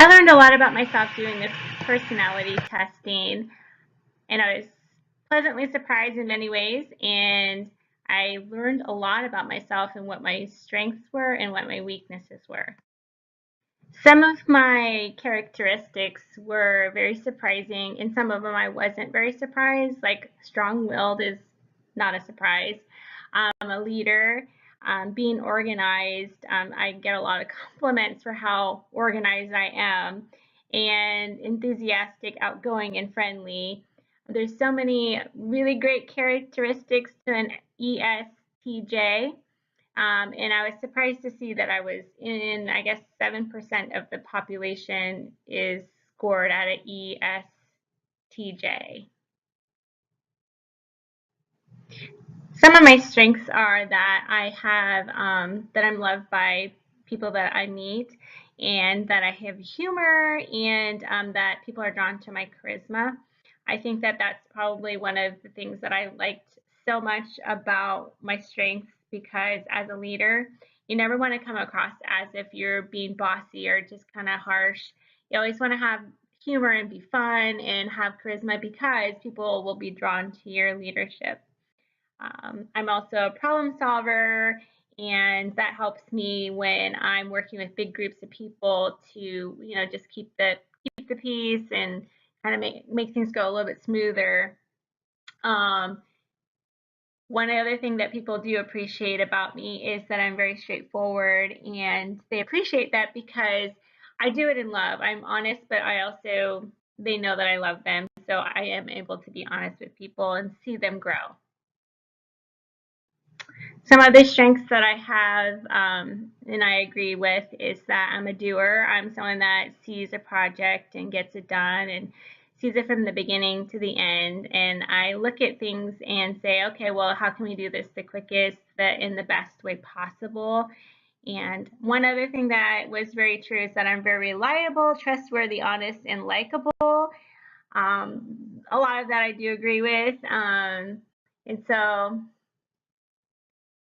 I learned a lot about myself doing this personality testing, and I was pleasantly surprised in many ways. And I learned a lot about myself and what my strengths were and what my weaknesses were. Some of my characteristics were very surprising, and some of them I wasn't very surprised. Like strong willed is not a surprise. I'm a leader. Being organized, I get a lot of compliments for how organized I am, and enthusiastic, outgoing, and friendly. There's so many really great characteristics to an ESTJ. And I was surprised to see that I was in, I guess, 7% of the population is scored at an ESTJ. Some of my strengths are that that I'm loved by people that I meet, and that I have humor, and that people are drawn to my charisma. I think that that's probably one of the things that I liked so much about my strengths, because as a leader, you never want to come across as if you're being bossy or just kind of harsh. You always want to have humor and be fun and have charisma, because people will be drawn to your leadership. I'm also a problem solver, and that helps me when I'm working with big groups of people to, just keep the peace and kind of make things go a little bit smoother. Um, One other thing that people do appreciate about me is that I'm very straightforward, and they appreciate that because I do it in love. I'm honest, but they know that I love them, so I am able to be honest with people and see them grow. Some other strengths that I have, and I agree with, is that I'm a doer. I'm someone that sees a project and gets it done and sees it from the beginning to the end. And I look at things and say, okay, well, how can we do this the quickest, in the best way possible? And one other thing that was very true is that I'm very reliable, trustworthy, honest, and likable. A lot of that I do agree with. And so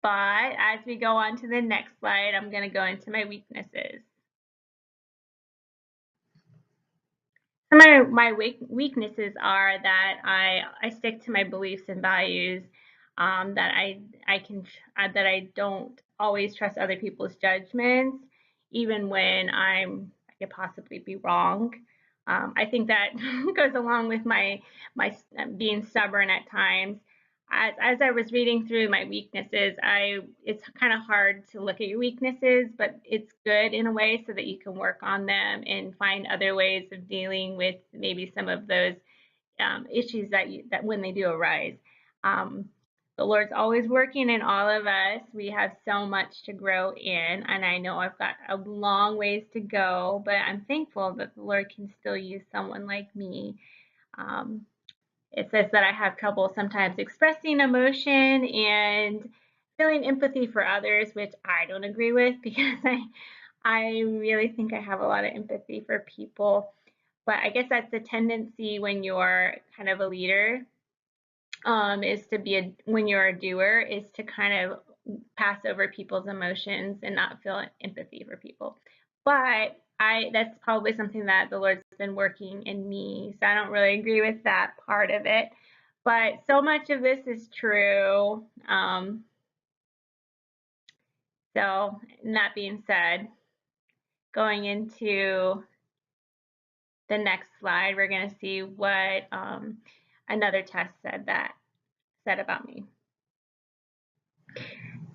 But as we go on to the next slide, I'm going to go into my weaknesses. Some of my weaknesses are that I stick to my beliefs and values. That that I don't always trust other people's judgments, even when I could possibly be wrong. I think that goes along with my being stubborn at times. As I was reading through my weaknesses, it's kind of hard to look at your weaknesses, but it's good in a way so that you can work on them and find other ways of dealing with maybe some of those issues that when they do arise. Um, the Lord's always working in all of us. We have so much to grow in, and I know I've got a long ways to go, but I'm thankful that the Lord can still use someone like me. Um, it says that I have trouble sometimes expressing emotion and feeling empathy for others, which I don't agree with because I really think I have a lot of empathy for people. But I guess that's a tendency when you're kind of a leader, is to be when you're a doer, is to kind of pass over people's emotions and not feel empathy for people. But that's probably something that the Lord's been working in me. So I don't really agree with that part of it. But so much of this is true. So, that being said, going into the next slide, we're going to see what another test said about me.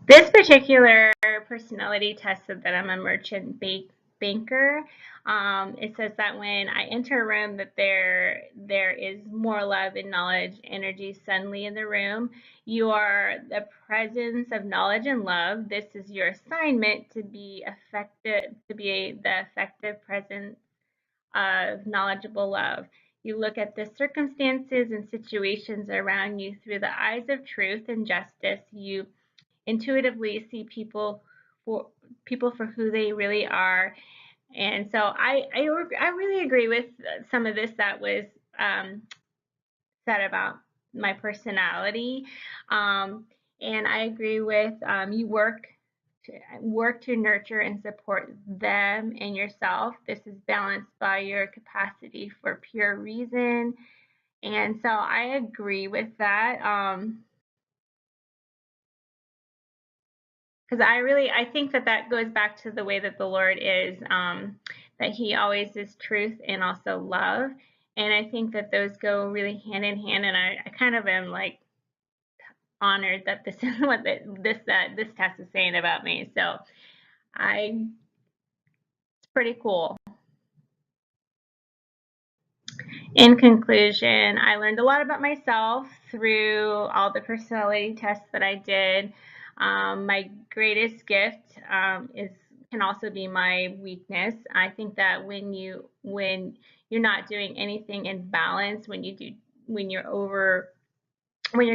This particular personality test said that I'm a merchant banker. It says that when I enter a room, that there is more love and knowledge, energy suddenly in the room. You are the presence of knowledge and love. This is your assignment to be effective, the effective presence of knowledgeable love. You look at the circumstances and situations around you through the eyes of truth and justice. You intuitively see for who they really are. And so I really agree with some of this that was said about my personality. And I agree with you work work to nurture and support them and yourself. This is balanced by your capacity for pure reason. And so I agree with that. Because I think that that goes back to the way that the Lord is, that He always is truth and also love. And I think that those go really hand in hand. And I kind of am like honored that this is what this test is saying about me. So it's pretty cool. In conclusion, I learned a lot about myself through all the personality tests that I did. My greatest gift is can also be my weakness. I think that when you're not doing anything in balance, when you're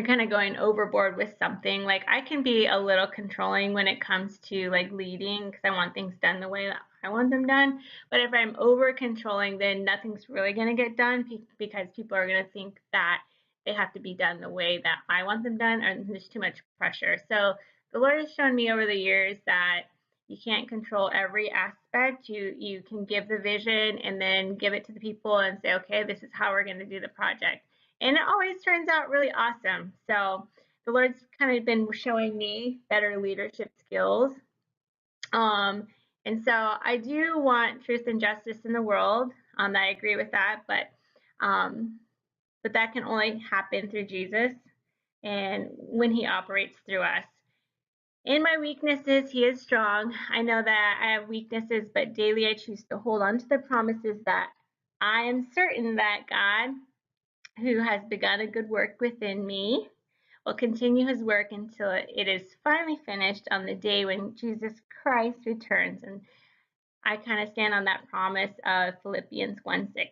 kind of going overboard with something, like I can be a little controlling when it comes to like leading because I want things done the way that I want them done. But if I'm over controlling, then nothing's really going to get done because people are going to think that they have to be done the way that I want them done, or there's too much pressure. So the Lord has shown me over the years that you can't control every aspect. You can give the vision and then give it to the people and say, okay, this is how we're going to do the project, and it always turns out really awesome. So the Lord's kind of been showing me better leadership skills. And so I do want truth and justice in the world. I agree with that, but that can only happen through Jesus and when He operates through us. In my weaknesses, He is strong. I know that I have weaknesses, but daily I choose to hold on to the promises that I am certain that God, who has begun a good work within me, will continue His work until it is finally finished on the day when Jesus Christ returns. And I kind of stand on that promise of Philippians 1:6.